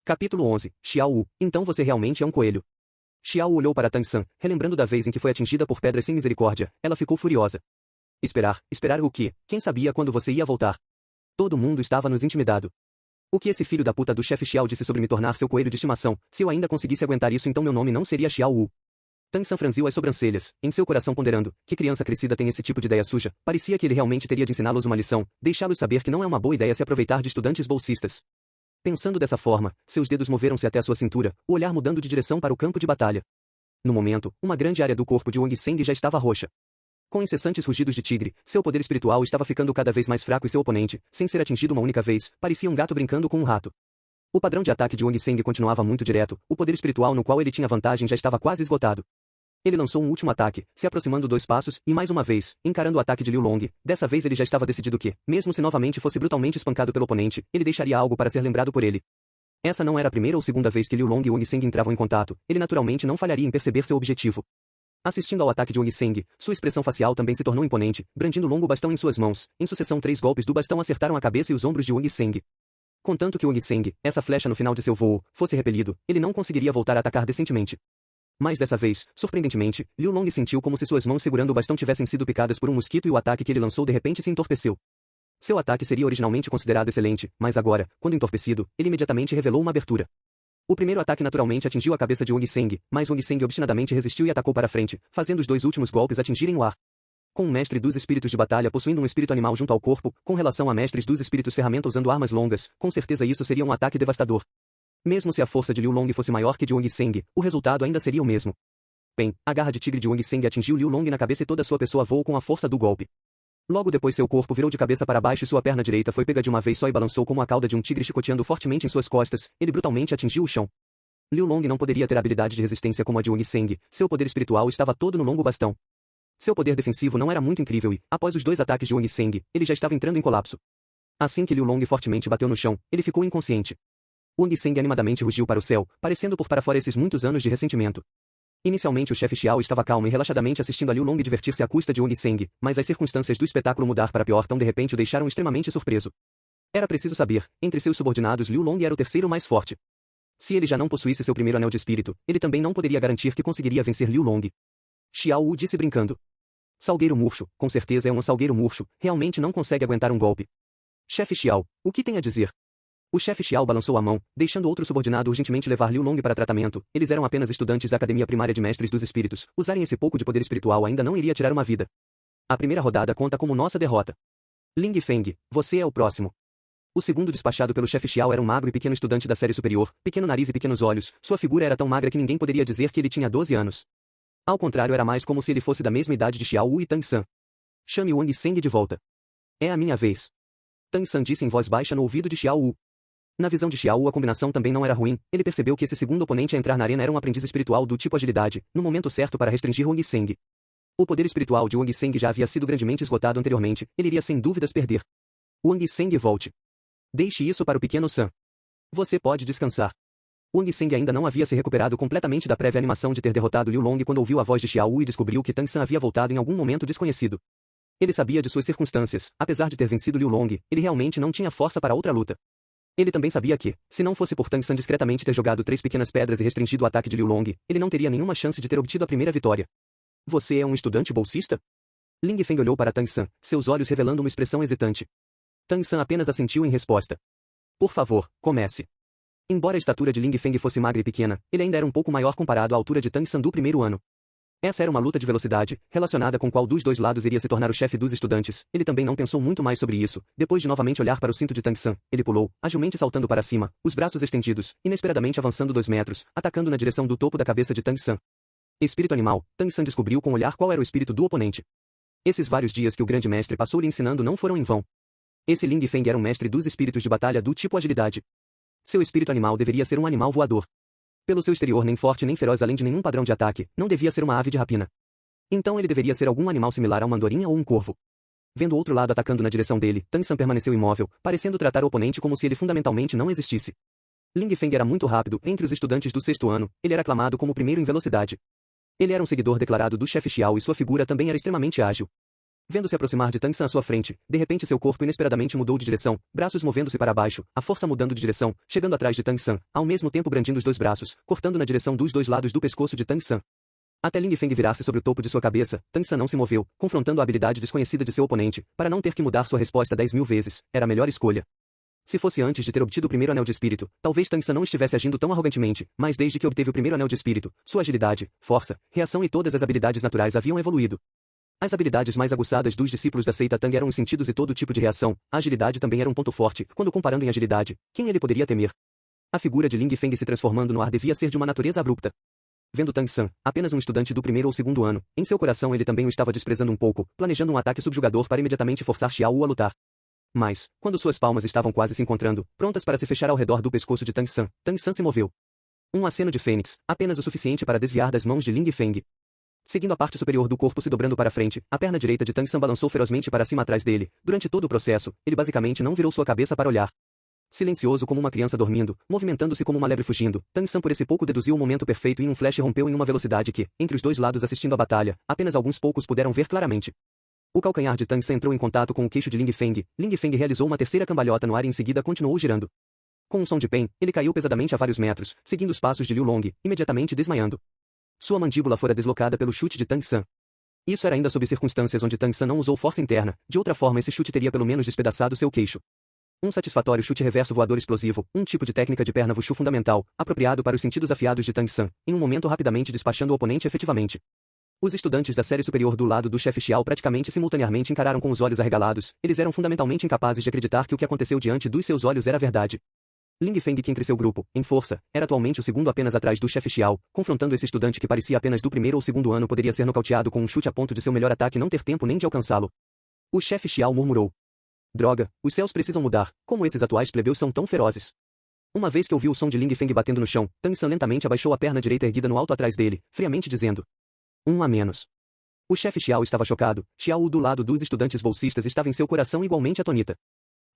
Capítulo 11. Xiao Wu, então você realmente é um coelho. Xiao Wu olhou para Tang San, relembrando da vez em que foi atingida por pedras sem misericórdia. Ela ficou furiosa. Esperar o quê? Quem sabia quando você ia voltar? Todo mundo estava nos intimidado. O que esse filho da puta do chefe Xiao disse sobre me tornar seu coelho de estimação? Se eu ainda conseguisse aguentar isso, então meu nome não seria Xiao Wu. Tang San franziu as sobrancelhas, em seu coração ponderando, que criança crescida tem esse tipo de ideia suja. Parecia que ele realmente teria de ensiná-los uma lição, deixá-los saber que não é uma boa ideia se aproveitar de estudantes bolsistas. Pensando dessa forma, seus dedos moveram-se até a sua cintura, o olhar mudando de direção para o campo de batalha. No momento, uma grande área do corpo de Wang Seng já estava roxa. Com incessantes rugidos de tigre, seu poder espiritual estava ficando cada vez mais fraco e seu oponente, sem ser atingido uma única vez, parecia um gato brincando com um rato. O padrão de ataque de Wang Seng continuava muito direto, o poder espiritual no qual ele tinha vantagem já estava quase esgotado. Ele lançou um último ataque, se aproximando 2 passos, e mais uma vez, encarando o ataque de Liu Long. Dessa vez ele já estava decidido que, mesmo se novamente fosse brutalmente espancado pelo oponente, ele deixaria algo para ser lembrado por ele. Essa não era a primeira ou segunda vez que Liu Long e Wang Seng entravam em contato, ele naturalmente não falharia em perceber seu objetivo. Assistindo ao ataque de Wang Seng, sua expressão facial também se tornou imponente, brandindo o longo bastão em suas mãos. Em sucessão 3 golpes do bastão acertaram a cabeça e os ombros de Wang Seng. Contanto que Wang Seng, essa flecha no final de seu voo, fosse repelido, ele não conseguiria voltar a atacar decentemente. Mas dessa vez, surpreendentemente, Liu Long sentiu como se suas mãos segurando o bastão tivessem sido picadas por um mosquito e o ataque que ele lançou de repente se entorpeceu. Seu ataque seria originalmente considerado excelente, mas agora, quando entorpecido, ele imediatamente revelou uma abertura. O primeiro ataque naturalmente atingiu a cabeça de Wang Seng, mas Wang Seng obstinadamente resistiu e atacou para frente, fazendo os 2 últimos golpes atingirem o ar. Com um mestre dos espíritos de batalha possuindo um espírito animal junto ao corpo, com relação a mestres dos espíritos ferramenta usando armas longas, com certeza isso seria um ataque devastador. Mesmo se a força de Liu Long fosse maior que de Wang Seng, o resultado ainda seria o mesmo. Bem, a garra de tigre de Wang Seng atingiu Liu Long na cabeça e toda sua pessoa voou com a força do golpe. Logo depois seu corpo virou de cabeça para baixo e sua perna direita foi pega de uma vez só e balançou como a cauda de um tigre chicoteando fortemente em suas costas, ele brutalmente atingiu o chão. Liu Long não poderia ter habilidade de resistência como a de Wang Seng, seu poder espiritual estava todo no longo bastão. Seu poder defensivo não era muito incrível e, após os 2 ataques de Wang Seng, ele já estava entrando em colapso. Assim que Liu Long fortemente bateu no chão, ele ficou inconsciente. Wang Seng animadamente rugiu para o céu, parecendo por para fora esses muitos anos de ressentimento. Inicialmente o chefe Xiao estava calmo e relaxadamente assistindo a Liu Long divertir-se à custa de Wang Seng, mas as circunstâncias do espetáculo mudar para pior tão de repente o deixaram extremamente surpreso. Era preciso saber, entre seus subordinados Liu Long era o terceiro mais forte. Se ele já não possuísse seu primeiro anel de espírito, ele também não poderia garantir que conseguiria vencer Liu Long. Xiao Wu disse brincando. Salgueiro murcho, com certeza é um salgueiro murcho, realmente não consegue aguentar um golpe. Chefe Xiao, o que tem a dizer? O chefe Xiao balançou a mão, deixando outro subordinado urgentemente levar Liu Long para tratamento. Eles eram apenas estudantes da Academia Primária de Mestres dos Espíritos. Usarem esse pouco de poder espiritual ainda não iria tirar uma vida. A primeira rodada conta como nossa derrota. Ling Feng, você é o próximo. O segundo despachado pelo chefe Xiao era um magro e pequeno estudante da série superior, pequeno nariz e pequenos olhos. Sua figura era tão magra que ninguém poderia dizer que ele tinha 12 anos. Ao contrário, era mais como se ele fosse da mesma idade de Xiao Wu e Tang San. Chame Wang Seng de volta. É a minha vez. Tang San disse em voz baixa no ouvido de Xiao Wu. Na visão de Xiao Wu a combinação também não era ruim, ele percebeu que esse segundo oponente a entrar na arena era um aprendiz espiritual do tipo agilidade, no momento certo para restringir Wang Seng. O poder espiritual de Wang Seng já havia sido grandemente esgotado anteriormente, ele iria sem dúvidas perder. Wang Seng volte. Deixe isso para o pequeno San. Você pode descansar. Wang Seng ainda não havia se recuperado completamente da prévia animação de ter derrotado Liu Long quando ouviu a voz de Xiao Wu e descobriu que Tang San havia voltado em algum momento desconhecido. Ele sabia de suas circunstâncias, apesar de ter vencido Liu Long, ele realmente não tinha força para outra luta. Ele também sabia que, se não fosse por Tang San discretamente ter jogado 3 pequenas pedras e restringido o ataque de Liu Long, ele não teria nenhuma chance de ter obtido a primeira vitória. Você é um estudante bolsista? Ling Feng olhou para Tang San, seus olhos revelando uma expressão hesitante. Tang San apenas assentiu em resposta. Por favor, comece. Embora a estatura de Ling Feng fosse magra e pequena, ele ainda era um pouco maior comparado à altura de Tang San do primeiro ano. Essa era uma luta de velocidade, relacionada com qual dos 2 lados iria se tornar o chefe dos estudantes. Ele também não pensou muito mais sobre isso. Depois de novamente olhar para o cinto de Tang San, ele pulou, agilmente saltando para cima, os braços estendidos, inesperadamente avançando 2 metros, atacando na direção do topo da cabeça de Tang San. Espírito animal, Tang San descobriu com o olhar qual era o espírito do oponente. Esses vários dias que o grande mestre passou lhe ensinando não foram em vão. Esse Ling Feng era um mestre dos espíritos de batalha do tipo agilidade. Seu espírito animal deveria ser um animal voador. Pelo seu exterior nem forte nem feroz além de nenhum padrão de ataque, não devia ser uma ave de rapina. Então ele deveria ser algum animal similar a uma andorinha ou um corvo. Vendo o outro lado atacando na direção dele, Tang San permaneceu imóvel, parecendo tratar o oponente como se ele fundamentalmente não existisse. Ling Feng era muito rápido, entre os estudantes do 6º ano, ele era aclamado como o primeiro em velocidade. Ele era um seguidor declarado do chefe Xiao e sua figura também era extremamente ágil. Vendo-se aproximar de Tang San à sua frente, de repente seu corpo inesperadamente mudou de direção, braços movendo-se para baixo, a força mudando de direção, chegando atrás de Tang San, ao mesmo tempo brandindo os dois braços, cortando na direção dos dois lados do pescoço de Tang San. Até Ling Feng virar-se sobre o topo de sua cabeça, Tang San não se moveu, confrontando a habilidade desconhecida de seu oponente, para não ter que mudar sua resposta 10.000 vezes, era a melhor escolha. Se fosse antes de ter obtido o primeiro anel de espírito, talvez Tang San não estivesse agindo tão arrogantemente, mas desde que obteve o primeiro anel de espírito, sua agilidade, força, reação e todas as habilidades naturais haviam evoluído. As habilidades mais aguçadas dos discípulos da seita Tang eram os sentidos e todo tipo de reação, a agilidade também era um ponto forte, quando comparando em agilidade, quem ele poderia temer? A figura de Ling Feng se transformando no ar devia ser de uma natureza abrupta. Vendo Tang San, apenas um estudante do primeiro ou segundo ano, em seu coração ele também o estava desprezando um pouco, planejando um ataque subjugador para imediatamente forçar Xiao Wu a lutar. Mas, quando suas palmas estavam quase se encontrando, prontas para se fechar ao redor do pescoço de Tang San se moveu. Um aceno de fênix, apenas o suficiente para desviar das mãos de Ling Feng. Seguindo a parte superior do corpo se dobrando para frente, a perna direita de Tang San balançou ferozmente para cima atrás dele. Durante todo o processo, ele basicamente não virou sua cabeça para olhar. Silencioso como uma criança dormindo, movimentando-se como uma lebre fugindo, Tang San por esse pouco deduziu o momento perfeito e um flash rompeu em uma velocidade que, entre os dois lados assistindo à batalha, apenas alguns poucos puderam ver claramente. O calcanhar de Tang San entrou em contato com o queixo de Ling Feng. Ling Feng realizou uma terceira cambalhota no ar e em seguida continuou girando. Com um som de pen, ele caiu pesadamente a vários metros, seguindo os passos de Liu Long, imediatamente desmaiando. Sua mandíbula fora deslocada pelo chute de Tang San. Isso era ainda sob circunstâncias onde Tang San não usou força interna, de outra forma esse chute teria pelo menos despedaçado seu queixo. Um satisfatório chute reverso voador explosivo, um tipo de técnica de perna wushu fundamental, apropriado para os sentidos afiados de Tang San, em um momento rapidamente despachando o oponente efetivamente. Os estudantes da série superior do lado do chefe Xiao praticamente simultaneamente encararam com os olhos arregalados, eles eram fundamentalmente incapazes de acreditar que o que aconteceu diante dos seus olhos era verdade. Ling Feng que entre seu grupo, em força, era atualmente o segundo apenas atrás do chefe Xiao, confrontando esse estudante que parecia apenas do primeiro ou segundo ano poderia ser nocauteado com um chute a ponto de seu melhor ataque não ter tempo nem de alcançá-lo. O chefe Xiao murmurou. Droga, os céus precisam mudar, como esses atuais plebeus são tão ferozes. Uma vez que ouviu o som de Ling Feng batendo no chão, Tang San lentamente abaixou a perna direita erguida no alto atrás dele, friamente dizendo. Um a menos. O chefe Xiao estava chocado, Xiao Wu do lado dos estudantes bolsistas estava em seu coração igualmente atonita.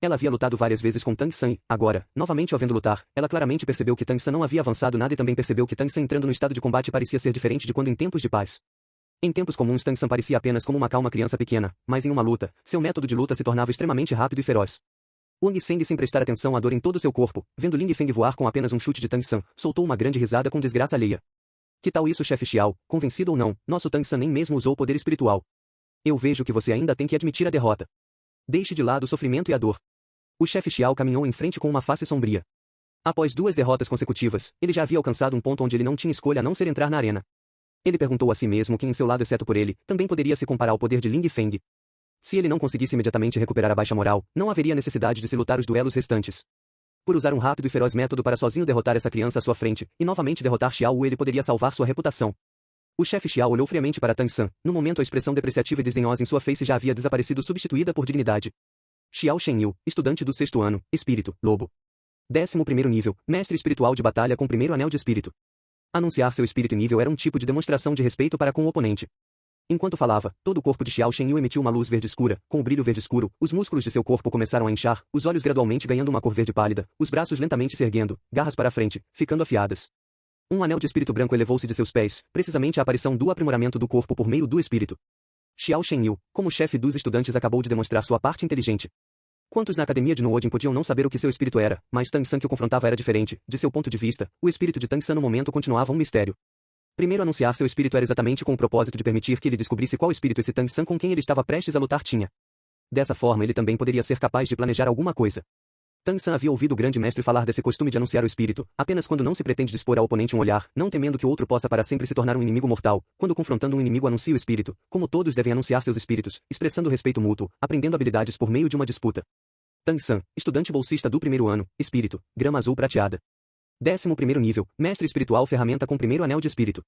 Ela havia lutado várias vezes com Tang San e, agora, novamente o vendo lutar, ela claramente percebeu que Tang San não havia avançado nada e também percebeu que Tang San entrando no estado de combate parecia ser diferente de quando em tempos de paz. Em tempos comuns Tang San parecia apenas como uma calma criança pequena, mas em uma luta, seu método de luta se tornava extremamente rápido e feroz. Wang Seng sem prestar atenção à dor em todo seu corpo, vendo Ling Feng voar com apenas um chute de Tang San, soltou uma grande risada com desgraça alheia. Que tal isso, chefe Xiao? Convencido ou não, nosso Tang San nem mesmo usou poder espiritual. Eu vejo que você ainda tem que admitir a derrota. Deixe de lado o sofrimento e a dor. O chefe Xiao caminhou em frente com uma face sombria. Após 2 derrotas consecutivas, ele já havia alcançado um ponto onde ele não tinha escolha a não ser entrar na arena. Ele perguntou a si mesmo quem em seu lado exceto por ele, também poderia se comparar ao poder de Ling Feng. Se ele não conseguisse imediatamente recuperar a baixa moral, não haveria necessidade de se lutar os duelos restantes. Por usar um rápido e feroz método para sozinho derrotar essa criança à sua frente, e novamente derrotar Xiao Wu ele poderia salvar sua reputação. O chefe Xiao olhou friamente para Tang San, no momento a expressão depreciativa e desdenhosa em sua face já havia desaparecido substituída por dignidade. Xiao Shenyu, estudante do 6º ano, espírito, lobo. 11º nível, mestre espiritual de batalha com primeiro anel de espírito. Anunciar seu espírito em nível era um tipo de demonstração de respeito para com o oponente. Enquanto falava, todo o corpo de Xiao Shenyu emitiu uma luz verde escura, com o brilho verde escuro, os músculos de seu corpo começaram a inchar, os olhos gradualmente ganhando uma cor verde pálida, os braços lentamente se erguendo, garras para a frente, ficando afiadas. Um anel de espírito branco elevou-se de seus pés, precisamente a aparição do aprimoramento do corpo por meio do espírito. Xiao Shenyu, como chefe dos estudantes acabou de demonstrar sua parte inteligente. Quantos na academia de Nuodin podiam não saber o que seu espírito era, mas Tang San que o confrontava era diferente, de seu ponto de vista, o espírito de Tang San no momento continuava um mistério. Primeiro anunciar seu espírito era exatamente com o propósito de permitir que ele descobrisse qual espírito esse Tang San com quem ele estava prestes a lutar tinha. Dessa forma ele também poderia ser capaz de planejar alguma coisa. Tang San havia ouvido o grande mestre falar desse costume de anunciar o espírito, apenas quando não se pretende dispor ao oponente um olhar, não temendo que o outro possa para sempre se tornar um inimigo mortal, quando confrontando um inimigo anuncia o espírito, como todos devem anunciar seus espíritos, expressando respeito mútuo, aprendendo habilidades por meio de uma disputa. Tang San, estudante bolsista do 1º ano, espírito, grama azul prateada. 11º nível, mestre espiritual ferramenta com primeiro anel de espírito.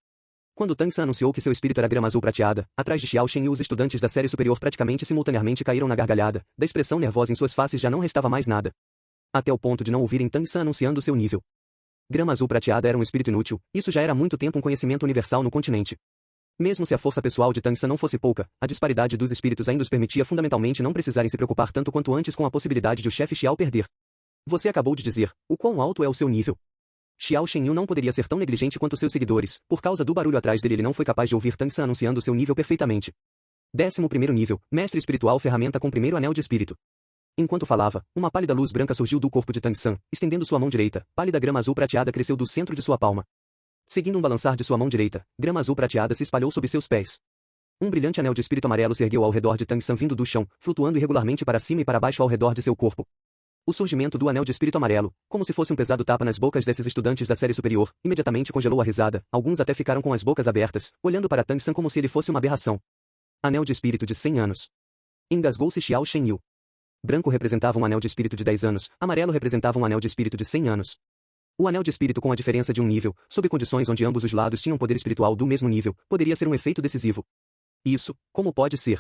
Quando Tang San anunciou que seu espírito era grama azul prateada, atrás de Xiao Shenyu os estudantes da série superior praticamente simultaneamente caíram na gargalhada, da expressão nervosa em suas faces já não restava mais nada. Até o ponto de não ouvirem Tang San anunciando seu nível. Grama azul prateada era um espírito inútil, isso já era há muito tempo um conhecimento universal no continente. Mesmo se a força pessoal de Tang San não fosse pouca, a disparidade dos espíritos ainda os permitia fundamentalmente não precisarem se preocupar tanto quanto antes com a possibilidade de o chefe Xiao perder. Você acabou de dizer, o quão alto é o seu nível? Xiao Shenyu não poderia ser tão negligente quanto seus seguidores, por causa do barulho atrás dele ele não foi capaz de ouvir Tang San anunciando seu nível perfeitamente. 11º nível, Mestre Espiritual ferramenta com primeiro anel de espírito. Enquanto falava, uma pálida luz branca surgiu do corpo de Tang San, estendendo sua mão direita, pálida grama azul prateada cresceu do centro de sua palma. Seguindo um balançar de sua mão direita, grama azul prateada se espalhou sob seus pés. Um brilhante anel de espírito amarelo se ergueu ao redor de Tang San vindo do chão, flutuando irregularmente para cima e para baixo ao redor de seu corpo. O surgimento do anel de espírito amarelo, como se fosse um pesado tapa nas bocas desses estudantes da série superior, imediatamente congelou a risada, alguns até ficaram com as bocas abertas, olhando para Tang San como se ele fosse uma aberração. Anel de espírito de 100 anos. Engasgou-se Xiao Shenyu. Branco representava um anel de espírito de 10 anos, amarelo representava um anel de espírito de 100 anos. O anel de espírito com a diferença de um nível, sob condições onde ambos os lados tinham poder espiritual do mesmo nível, poderia ser um efeito decisivo. Isso, como pode ser?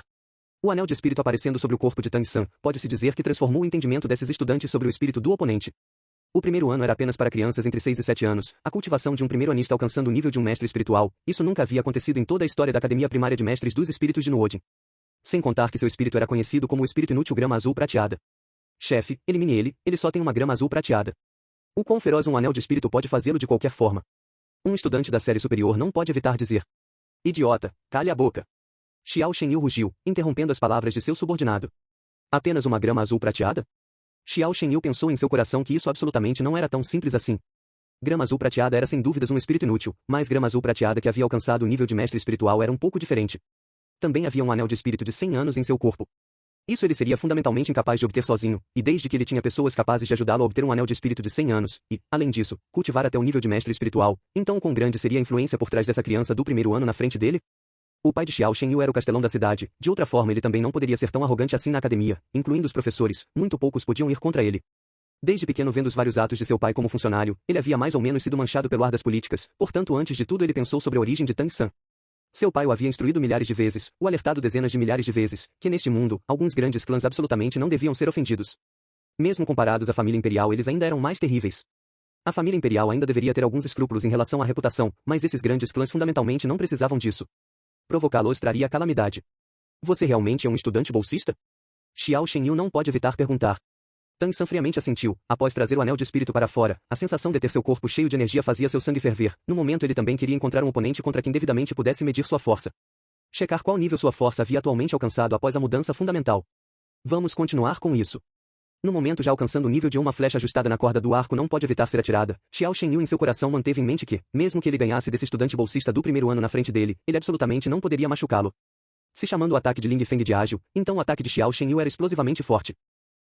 O anel de espírito aparecendo sobre o corpo de Tang San, pode-se dizer que transformou o entendimento desses estudantes sobre o espírito do oponente. O primeiro ano era apenas para crianças entre 6 e 7 anos, a cultivação de um primeiro anista alcançando o nível de um mestre espiritual, isso nunca havia acontecido em toda a história da Academia Primária de Mestres dos Espíritos de Nuodin. Sem contar que seu espírito era conhecido como o espírito inútil grama azul prateada. Chefe, elimine ele só tem uma grama azul prateada. O quão feroz um anel de espírito pode fazê-lo de qualquer forma? Um estudante da série superior não pode evitar dizer: idiota, cale a boca. Xiao Shenyu rugiu, interrompendo as palavras de seu subordinado. Apenas uma grama azul prateada? Xiao Shenyu pensou em seu coração que isso absolutamente não era tão simples assim. Grama azul prateada era sem dúvidas um espírito inútil, mas grama azul prateada que havia alcançado o nível de mestre espiritual era um pouco diferente. Também havia um anel de espírito de 100 anos em seu corpo. Isso ele seria fundamentalmente incapaz de obter sozinho, e desde que ele tinha pessoas capazes de ajudá-lo a obter um anel de espírito de 100 anos, e, além disso, cultivar até o nível de mestre espiritual, então quão grande seria a influência por trás dessa criança do primeiro ano na frente dele? O pai de Xiao Shenyu era o castelão da cidade, de outra forma ele também não poderia ser tão arrogante assim na academia, incluindo os professores, muito poucos podiam ir contra ele. Desde pequeno vendo os vários atos de seu pai como funcionário, ele havia mais ou menos sido manchado pelo ar das políticas, portanto antes de tudo ele pensou sobre a origem de Tang San. Seu pai o havia instruído milhares de vezes, o alertado dezenas de milhares de vezes, que neste mundo, alguns grandes clãs absolutamente não deviam ser ofendidos. Mesmo comparados à família imperial eles ainda eram mais terríveis. A família imperial ainda deveria ter alguns escrúpulos em relação à reputação, mas esses grandes clãs fundamentalmente não precisavam disso. Provocá-los traria calamidade. Você realmente é um estudante bolsista? Xiao Shenyu não pode evitar perguntar. Tang San friamente assentiu, após trazer o anel de espírito para fora, a sensação de ter seu corpo cheio de energia fazia seu sangue ferver, no momento ele também queria encontrar um oponente contra quem devidamente pudesse medir sua força. Checar qual nível sua força havia atualmente alcançado após a mudança fundamental. Vamos continuar com isso. No momento já alcançando o nível de uma flecha ajustada na corda do arco não pode evitar ser atirada, Xiao Shenyu em seu coração manteve em mente que, mesmo que ele ganhasse desse estudante bolsista do primeiro ano na frente dele, ele absolutamente não poderia machucá-lo. Se chamando o ataque de Ling Feng de ágil, então o ataque de Xiao Shenyu era explosivamente forte.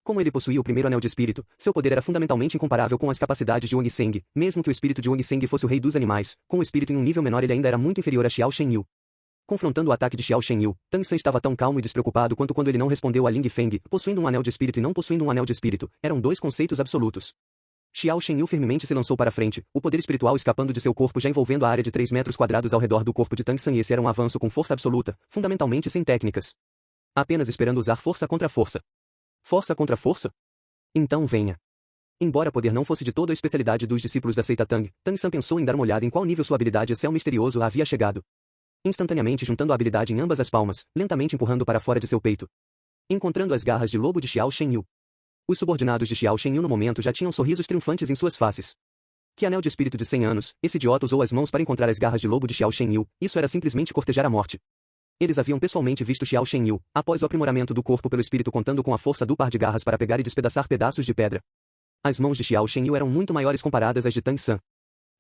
Como ele possuía o primeiro anel de espírito, seu poder era fundamentalmente incomparável com as capacidades de Wang Seng, mesmo que o espírito de Wang Seng fosse o rei dos animais, com o espírito em um nível menor ele ainda era muito inferior a Xiao Shenyu. Confrontando o ataque de Xiao Shenyu, Tang San estava tão calmo e despreocupado quanto quando ele não respondeu a Ling Feng, possuindo um anel de espírito e não possuindo um anel de espírito, eram dois conceitos absolutos. Xiao Shenyu firmemente se lançou para frente, o poder espiritual escapando de seu corpo já envolvendo a área de 3 metros quadrados ao redor do corpo de Tang San e esse era um avanço com força absoluta, fundamentalmente sem técnicas. Apenas esperando usar força contra força. Força contra força? Então venha. Embora poder não fosse de toda a especialidade dos discípulos da seita Tang, Tang San pensou em dar uma olhada em qual nível sua habilidade céu misterioso havia chegado. Instantaneamente juntando a habilidade em ambas as palmas, lentamente empurrando para fora de seu peito. Encontrando as garras de lobo de Xiao Shenyu. Os subordinados de Xiao Shenyu no momento já tinham sorrisos triunfantes em suas faces. Que anel de espírito de 100 anos, esse idiota usou as mãos para encontrar as garras de lobo de Xiao Shenyu, isso era simplesmente cortejar a morte. Eles haviam pessoalmente visto Xiao Shenyu, após o aprimoramento do corpo pelo espírito contando com a força do par de garras para pegar e despedaçar pedaços de pedra. As mãos de Xiao Shenyu eram muito maiores comparadas às de Tang San.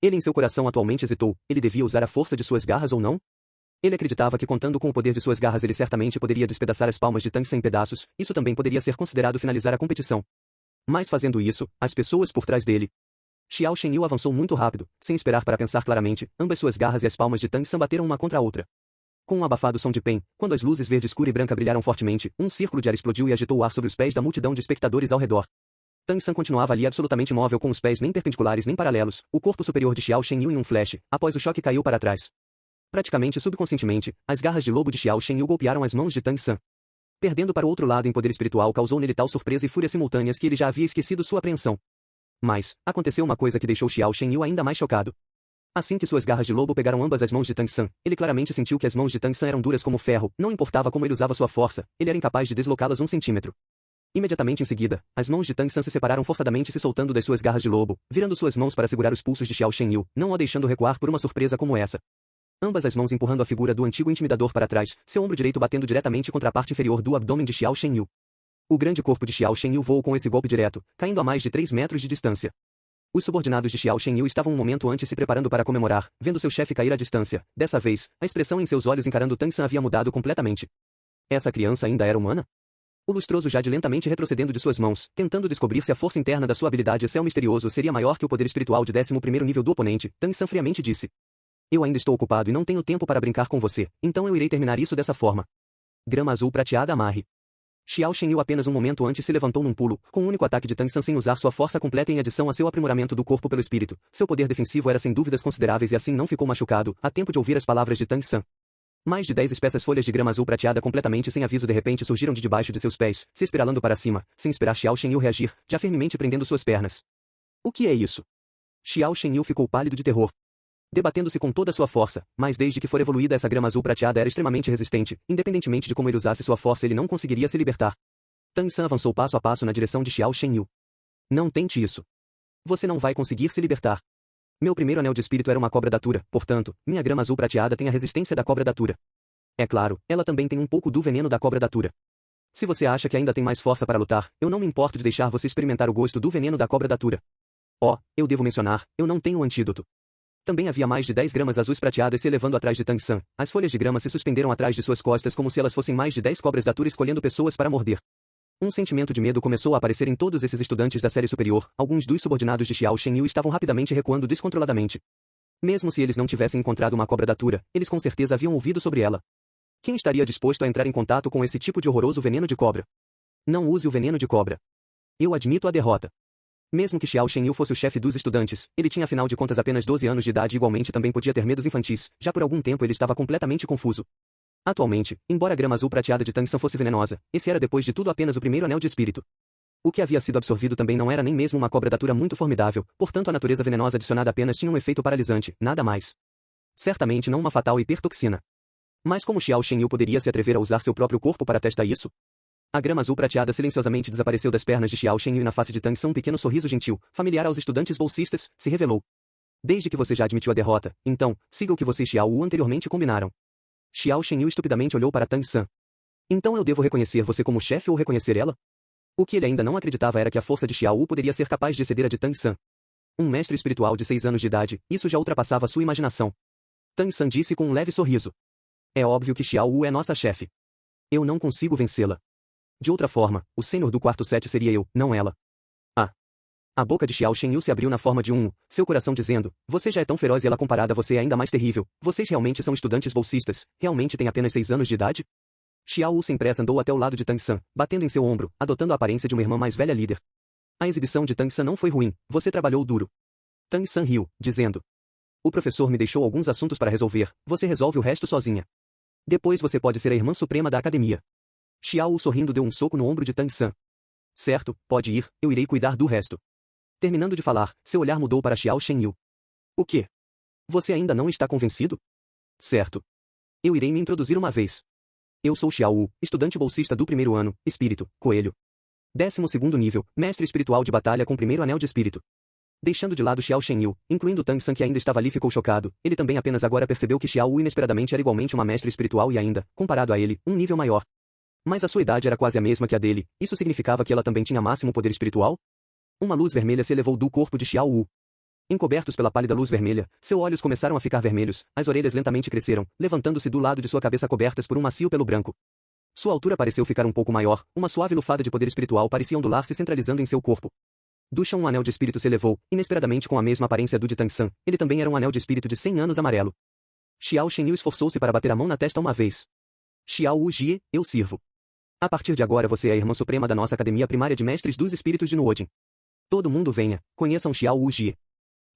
Ele em seu coração atualmente hesitou, ele devia usar a força de suas garras ou não? Ele acreditava que contando com o poder de suas garras ele certamente poderia despedaçar as palmas de Tang San em pedaços, isso também poderia ser considerado finalizar a competição. Mas fazendo isso, as pessoas por trás dele. Xiao Shenyu avançou muito rápido, sem esperar para pensar claramente, ambas suas garras e as palmas de Tang San bateram uma contra a outra. Com um abafado som de pen, quando as luzes verde escura e branca brilharam fortemente, um círculo de ar explodiu e agitou o ar sobre os pés da multidão de espectadores ao redor. Tang San continuava ali absolutamente imóvel com os pés nem perpendiculares nem paralelos, o corpo superior de Xiao Shenyu em um flash, após o choque caiu para trás. Praticamente subconscientemente, as garras de lobo de Xiao Shenyu golpearam as mãos de Tang San. Perdendo para o outro lado em poder espiritual causou nele tal surpresa e fúria simultâneas que ele já havia esquecido sua apreensão. Mas, aconteceu uma coisa que deixou Xiao Shenyu ainda mais chocado. Assim que suas garras de lobo pegaram ambas as mãos de Tang San, ele claramente sentiu que as mãos de Tang San eram duras como ferro, não importava como ele usava sua força, ele era incapaz de deslocá-las 1 centímetro. Imediatamente em seguida, as mãos de Tang San se separaram forçadamente se soltando das suas garras de lobo, virando suas mãos para segurar os pulsos de Xiao Shenyu, não o deixando recuar por uma surpresa como essa. ambas as mãos empurrando a figura do antigo intimidador para trás, seu ombro direito batendo diretamente contra a parte inferior do abdômen de Xiao Shenyu. O grande corpo de Xiao Shenyu voou com esse golpe direto, caindo a mais de 3 metros de distância. Os subordinados de Xiao Shenyu estavam um momento antes se preparando para comemorar, vendo seu chefe cair à distância. Dessa vez, a expressão em seus olhos encarando Tang San havia mudado completamente. Essa criança ainda era humana? O lustroso Jade lentamente retrocedendo de suas mãos, tentando descobrir se a força interna da sua habilidade céu misterioso seria maior que o poder espiritual de 11º nível do oponente, Tang San friamente disse. Eu ainda estou ocupado e não tenho tempo para brincar com você, então eu irei terminar isso dessa forma. Grama azul prateada amarre. Xiao Shenyu apenas um momento antes se levantou num pulo, com um único ataque de Tang San sem usar sua força completa em adição a seu aprimoramento do corpo pelo espírito. Seu poder defensivo era sem dúvidas consideráveis e assim não ficou machucado, a tempo de ouvir as palavras de Tang San. Mais de 10 espessas folhas de grama azul prateada completamente sem aviso de repente surgiram de debaixo de seus pés, se espiralando para cima, sem esperar Xiao Shenyu reagir, já firmemente prendendo suas pernas. O que é isso? Xiao Shenyu ficou pálido de terror. Debatendo-se com toda a sua força, mas desde que for evoluída essa grama azul prateada era extremamente resistente, independentemente de como ele usasse sua força ele não conseguiria se libertar. Tang San avançou passo a passo na direção de Xiao Shenyu. Não tente isso. Você não vai conseguir se libertar. Meu primeiro anel de espírito era uma cobra datura, portanto, minha grama azul prateada tem a resistência da cobra datura. É claro, ela também tem um pouco do veneno da cobra datura. Se você acha que ainda tem mais força para lutar, eu não me importo de deixar você experimentar o gosto do veneno da cobra datura. Oh, eu devo mencionar, eu não tenho o antídoto. Também havia mais de 10 gramas azuis prateadas se elevando atrás de Tang San. As folhas de grama se suspenderam atrás de suas costas como se elas fossem mais de 10 cobras datura escolhendo pessoas para morder. Um sentimento de medo começou a aparecer em todos esses estudantes da série superior, alguns dos subordinados de Xiao Shenyu estavam rapidamente recuando descontroladamente. Mesmo se eles não tivessem encontrado uma cobra datura, eles com certeza haviam ouvido sobre ela. Quem estaria disposto a entrar em contato com esse tipo de horroroso veneno de cobra? Não use o veneno de cobra. Eu admito a derrota. Mesmo que Xiao Shenyu fosse o chefe dos estudantes, ele tinha afinal de contas apenas 12 anos de idade e igualmente também podia ter medos infantis, já por algum tempo ele estava completamente confuso. Atualmente, embora a grama azul prateada de Tang San fosse venenosa, esse era depois de tudo apenas o primeiro anel de espírito. O que havia sido absorvido também não era nem mesmo uma cobra datura muito formidável, portanto a natureza venenosa adicionada apenas tinha um efeito paralisante, nada mais. Certamente não uma fatal hipertoxina. Mas como Xiao Shenyu poderia se atrever a usar seu próprio corpo para testar isso? A grama azul prateada silenciosamente desapareceu das pernas de Xiao Shenyu e na face de Tang San um pequeno sorriso gentil, familiar aos estudantes bolsistas, se revelou. Desde que você já admitiu a derrota, então, siga o que você e Xiao Wu anteriormente combinaram. Xiao Shenyu estupidamente olhou para Tang San. Então eu devo reconhecer você como chefe ou reconhecer ela? O que ele ainda não acreditava era que a força de Xiao Wu poderia ser capaz de exceder a de Tang San. Um mestre espiritual de 6 anos de idade, isso já ultrapassava sua imaginação. Tang San disse com um leve sorriso. É óbvio que Xiao Wu é nossa chefe. Eu não consigo vencê-la. De outra forma, o senhor do quarto 7 seria eu, não ela. Ah. A boca de Xiao Shenyu se abriu na forma de um, seu coração dizendo, você já é tão feroz e ela comparada a você é ainda mais terrível, vocês realmente são estudantes bolsistas, realmente têm apenas 6 anos de idade? Xiao Wu sem pressa andou até o lado de Tang San, batendo em seu ombro, adotando a aparência de uma irmã mais velha líder. A exibição de Tang San não foi ruim, você trabalhou duro. Tang San riu, dizendo. O professor me deixou alguns assuntos para resolver, você resolve o resto sozinha. Depois você pode ser a irmã suprema da academia. Xiao Wu sorrindo deu um soco no ombro de Tang San. Certo, pode ir, eu irei cuidar do resto. Terminando de falar, seu olhar mudou para Xiao Shenyu. O quê? Você ainda não está convencido? Certo. Eu irei me introduzir uma vez. Eu sou Xiao Wu, estudante bolsista do primeiro ano, espírito, coelho. 12º nível, mestre espiritual de batalha com primeiro anel de espírito. Deixando de lado Xiao Shenyu, incluindo Tang San que ainda estava ali ficou chocado, ele também apenas agora percebeu que Xiao Wu inesperadamente era igualmente uma mestre espiritual e ainda, comparado a ele, um nível maior. Mas a sua idade era quase a mesma que a dele, isso significava que ela também tinha máximo poder espiritual? Uma luz vermelha se elevou do corpo de Xiao Wu. Encobertos pela pálida luz vermelha, seus olhos começaram a ficar vermelhos, as orelhas lentamente cresceram, levantando-se do lado de sua cabeça cobertas por um macio pelo branco. Sua altura pareceu ficar um pouco maior, uma suave lufada de poder espiritual parecia ondular-se centralizando em seu corpo. Do chão um anel de espírito se elevou, inesperadamente com a mesma aparência do de Tang San, ele também era um anel de espírito de 100 anos amarelo. Xiao Shenyu esforçou-se para bater a mão na testa uma vez. Xiao Wu Jie, eu sirvo. A partir de agora você é a irmã suprema da nossa academia primária de mestres dos espíritos de Nuodin. Todo mundo venha, conheçam Xiao Wu Jie.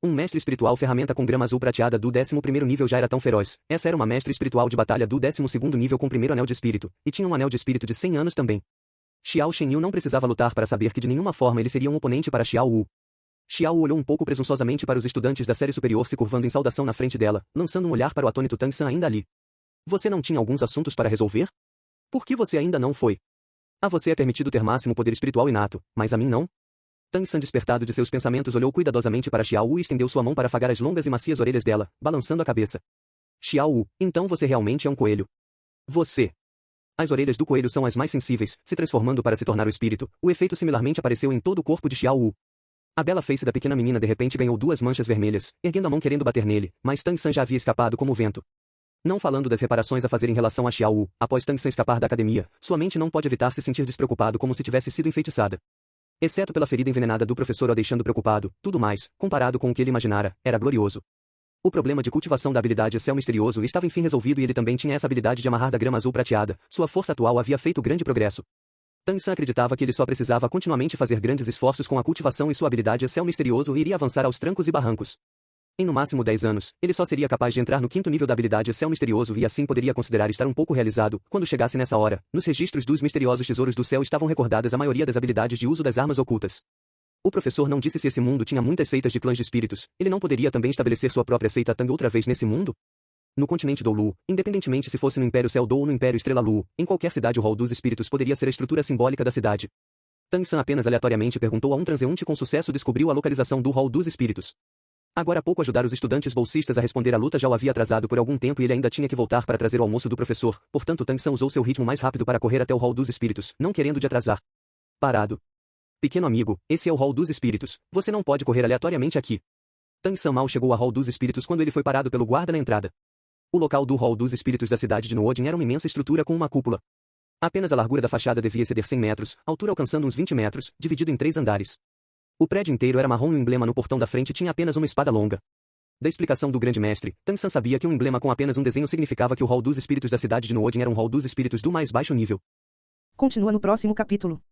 Um mestre espiritual ferramenta com grama azul prateada do 11º nível já era tão feroz, essa era uma mestre espiritual de batalha do 12º nível com primeiro anel de espírito, e tinha um anel de espírito de 100 anos também. Xiao Shenyu não precisava lutar para saber que de nenhuma forma ele seria um oponente para Xiao Wu. Xiao Wu olhou um pouco presunçosamente para os estudantes da série superior se curvando em saudação na frente dela, lançando um olhar para o atônito Tang San ainda ali. Você não tinha alguns assuntos para resolver? Por que você ainda não foi? A você é permitido ter máximo poder espiritual inato, mas a mim não? Tang San despertado de seus pensamentos olhou cuidadosamente para Xiao Wu e estendeu sua mão para afagar as longas e macias orelhas dela, balançando a cabeça. Xiao Wu, então você realmente é um coelho. Você. As orelhas do coelho são as mais sensíveis, se transformando para se tornar o espírito. O efeito similarmente apareceu em todo o corpo de Xiao Wu. A bela face da pequena menina de repente ganhou 2 manchas vermelhas, erguendo a mão querendo bater nele, mas Tang San já havia escapado como o vento. Não falando das reparações a fazer em relação a Xiao Wu, após Tang San escapar da academia, sua mente não pode evitar se sentir despreocupado como se tivesse sido enfeitiçada. Exceto pela ferida envenenada do professor o deixando preocupado, tudo mais, comparado com o que ele imaginara, era glorioso. O problema de cultivação da habilidade Céu Misterioso estava enfim resolvido e ele também tinha essa habilidade de amarrar da grama azul prateada, sua força atual havia feito grande progresso. Tang San acreditava que ele só precisava continuamente fazer grandes esforços com a cultivação e sua habilidade Céu Misterioso iria avançar aos trancos e barrancos. Em no máximo 10 anos, ele só seria capaz de entrar no 5º nível da habilidade Céu Misterioso e assim poderia considerar estar um pouco realizado. Quando chegasse nessa hora, nos registros dos misteriosos tesouros do céu estavam recordadas a maioria das habilidades de uso das armas ocultas. O professor não disse se esse mundo tinha muitas seitas de clãs de espíritos, ele não poderia também estabelecer sua própria seita Tang outra vez nesse mundo? No continente Doulu, independentemente se fosse no Império Céu Dou ou no Império Estrela Lu, em qualquer cidade o Hall dos Espíritos poderia ser a estrutura simbólica da cidade. Tang San apenas aleatoriamente perguntou a um transeunte com sucesso descobriu a localização do Hall dos Espíritos. Agora há pouco ajudar os estudantes bolsistas a responder à luta já o havia atrasado por algum tempo e ele ainda tinha que voltar para trazer o almoço do professor, portanto Tang San usou seu ritmo mais rápido para correr até o Hall dos Espíritos, não querendo de atrasar. Parado. Pequeno amigo, esse é o Hall dos Espíritos, você não pode correr aleatoriamente aqui. Tang San mal chegou ao Hall dos Espíritos quando ele foi parado pelo guarda na entrada. O local do Hall dos Espíritos da cidade de Nuodin era uma imensa estrutura com uma cúpula. Apenas a largura da fachada devia exceder 100 metros, altura alcançando uns 20 metros, dividido em 3 andares. O prédio inteiro era marrom e o emblema no portão da frente tinha apenas uma espada longa. Da explicação do grande mestre, Tang San sabia que um emblema com apenas um desenho significava que o Hall dos Espíritos da cidade de Nuodin era um Hall dos Espíritos do mais baixo nível. Continua no próximo capítulo.